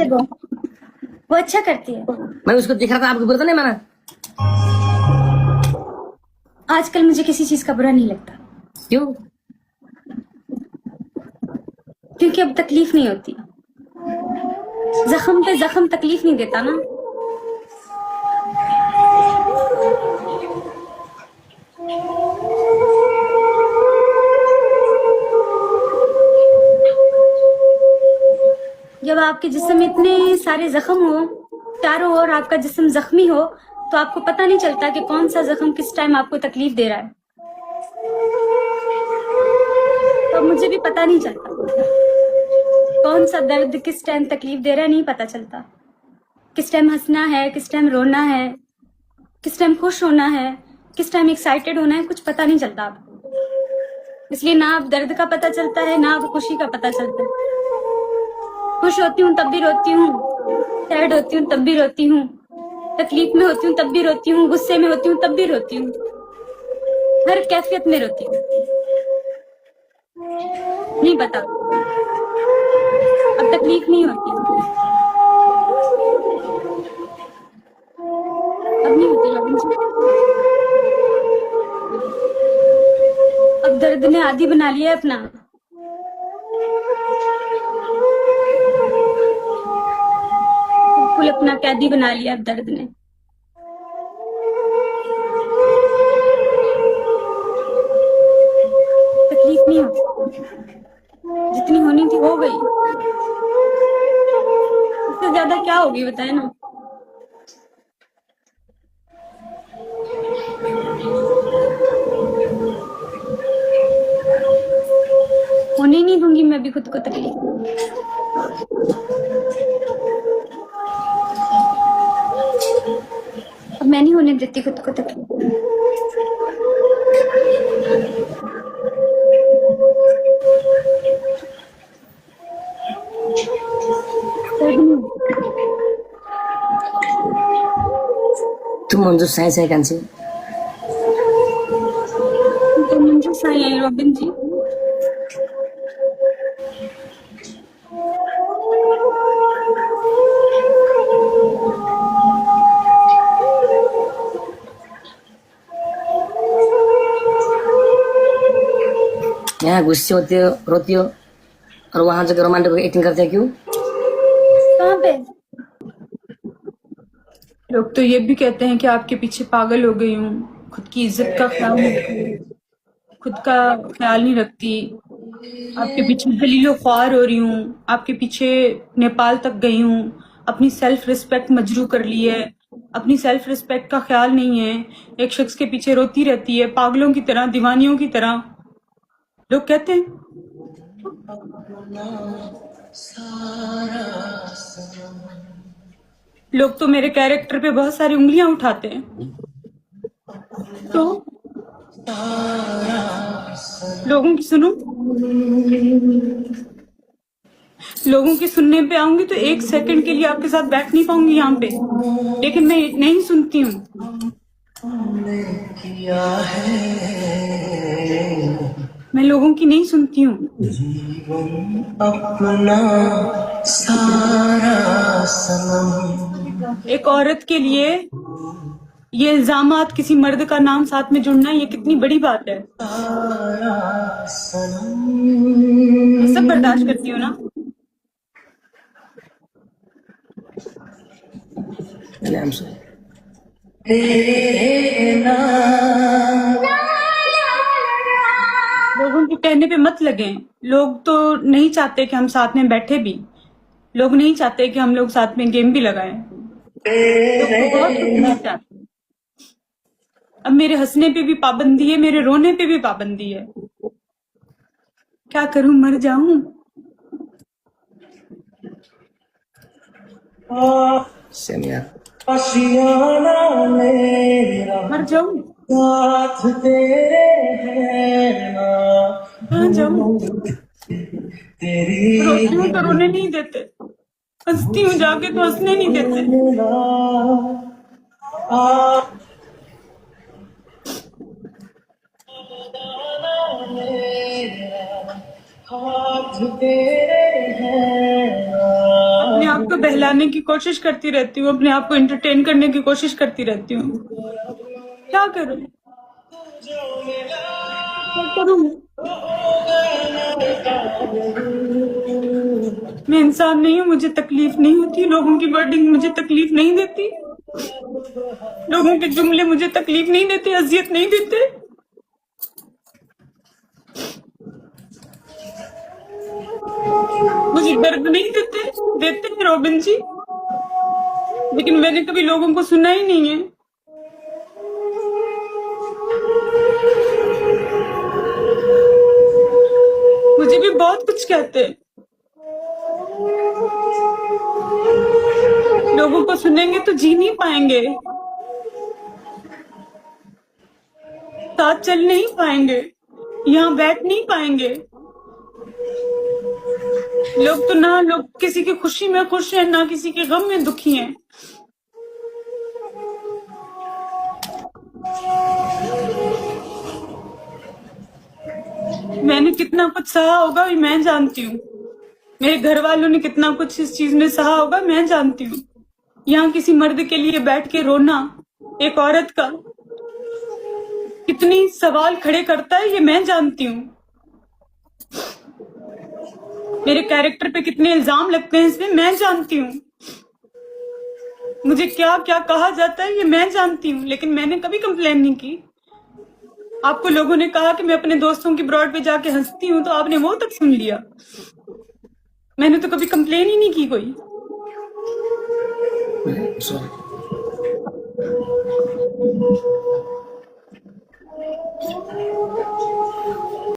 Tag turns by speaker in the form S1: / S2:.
S1: से वो अच्छा करती है।
S2: मैं उसको दिख रहा था, आपको बुरा तो नहीं माना?
S1: आजकल मुझे किसी चीज का बुरा नहीं लगता।
S2: क्यों?
S1: क्योंकि अब तकलीफ नहीं होती। जख्म पे जख्म तकलीफ नहीं देता ना। जब आपके जिस्म में इतने सारे जख्म हो, चारों ओर आपका जिस्म जख्मी हो, तो आपको पता नहीं चलता कि कौन सा जख्म किस टाइम आपको तकलीफ दे रहा है। तो मुझे भी पता नहीं चलता कौन सा दर्द किस टाइम तकलीफ दे रहा है, नहीं पता चलता। किस टाइम हंसना है, किस टाइम रोना है, किस टाइम खुश होना है, किस टाइम एक्साइटेड होना है, कुछ पता नहीं चलता आपको। इसलिए ना आप दर्द का पता चलता है, ना आप खुशी का पता चलता है। खुश होती हूँ तब भी रोती हूँ, सैड होती हूँ तब भी रोती हूँ, तकलीफ में होती हूँ तब भी रोती हूँ, गुस्से में होती हूँ तब भी रोती हूँ, हर कैफियत में रोती हूँ। नहीं पता, अब तकलीफ नहीं होती, अब नहीं होती लगन जी। अब दर्द ने आदी बना लिया है अपना। बिल्कुल अपना कैदी बना लिया अब दर्द ने। तकलीफ नहीं होती, जितनी होनी थी हो गई, इससे ज्यादा क्या होगी बताए ना। होने नहीं दूंगी मैं भी खुद को तकलीफ। अब मैं नहीं होने देती खुद को तकलीफ।
S2: तुम मंजू साई साई कांची
S1: तो मंजू साई आई रॉबिन जी।
S2: यहाँ गुस्से होती हो, रोती हो, और वहां जाकर रोमांटिक एक्टिंग करते हैं, क्यों?
S1: कहाँ पे?
S3: लोग तो ये भी कहते हैं कि आपके पीछे पागल हो गई हूँ, खुद की इज्जत का ख्याल नहीं रखती, खुद का ख्याल नहीं रखती, आपके पीछे दलीलो ख्वार हो रही हूँ, आपके पीछे नेपाल तक गई हूँ, अपनी सेल्फ रिस्पेक्ट मजरू कर ली है, अपनी सेल्फ रिस्पेक्ट का ख्याल नहीं है, एक शख्स के पीछे रोती रहती है पागलों की तरह, दीवानियों की तरह। लोग कहते हैं लोग तो मेरे कैरेक्टर पे बहुत सारी उंगलियां उठाते हैं, तो लोगों की सुनो, लोगों की सुनने पे आऊंगी तो एक सेकंड के लिए आपके साथ बैठ नहीं पाऊंगी यहाँ पे, लेकिन मैं नहीं सुनती हूँ। मैं लोगों की नहीं सुनती हूँ। एक औरत के लिए ये इल्जामात किसी मर्द का नाम साथ में जुड़ना, ये कितनी बड़ी बात है। ये सब बर्दाश्त करती हूँ ना। लोगों के कहने पे मत लगे, लोग तो नहीं चाहते कि हम साथ में बैठे भी, लोग नहीं चाहते कि हम लोग साथ में गेम भी लगाएं, लोग तो बहुत कुछ नहीं चाहते। अब मेरे हंसने पे भी पाबंदी है, मेरे रोने पे भी पाबंदी है, क्या करूं, मर जाऊं? मर जाऊं? कहाँ जाऊं? रोती हूँ तो रोने नहीं देते, हंसती हूँ जाके तो हंसने नहीं देते। अपने आप को बहलाने की कोशिश करती रहती हूँ, अपने आप को एंटरटेन करने की कोशिश करती रहती हूँ। क्या करूँ, क्या करूँ? मैं इंसान नहीं हूँ, मुझे तकलीफ नहीं होती, लोगों की वर्डिंग मुझे तकलीफ नहीं देती, लोगों के जुमले मुझे तकलीफ नहीं देते, अजियत नहीं देते। मुझे दर्द नहीं देते, देते हैं रॉबिन जी, लेकिन मैंने कभी लोगों को सुना ही नहीं है। मुझे भी बहुत कुछ कहते हैं, लोगों को सुनेंगे तो जी नहीं पाएंगे, साथ चल नहीं पाएंगे, यहाँ बैठ नहीं पाएंगे। लोग किसी की खुशी में खुश हैं, ना किसी के गम में दुखी हैं। मैंने कितना कुछ सहा होगा ये मैं जानती हूँ, मेरे घर वालों ने कितना कुछ इस चीज में सहा होगा मैं जानती हूँ। यहाँ किसी मर्द के लिए बैठ के रोना एक औरत का कितनी सवाल खड़े करता है ये मैं जानती हूँ। मेरे कैरेक्टर पे कितने इल्जाम लगते हैं इसमें मैं जानती हूँ। मुझे क्या क्या कहा जाता है ये मैं जानती हूँ, लेकिन मैंने कभी कंप्लेन नहीं की। आपको लोगों ने कहा कि मैं अपने दोस्तों की ब्रॉड पे जाके हंसती हूँ, तो आपने वो तक सुन लिया। मैंने तो कभी कंप्लेन ही नहीं की कोई।
S2: Sorry.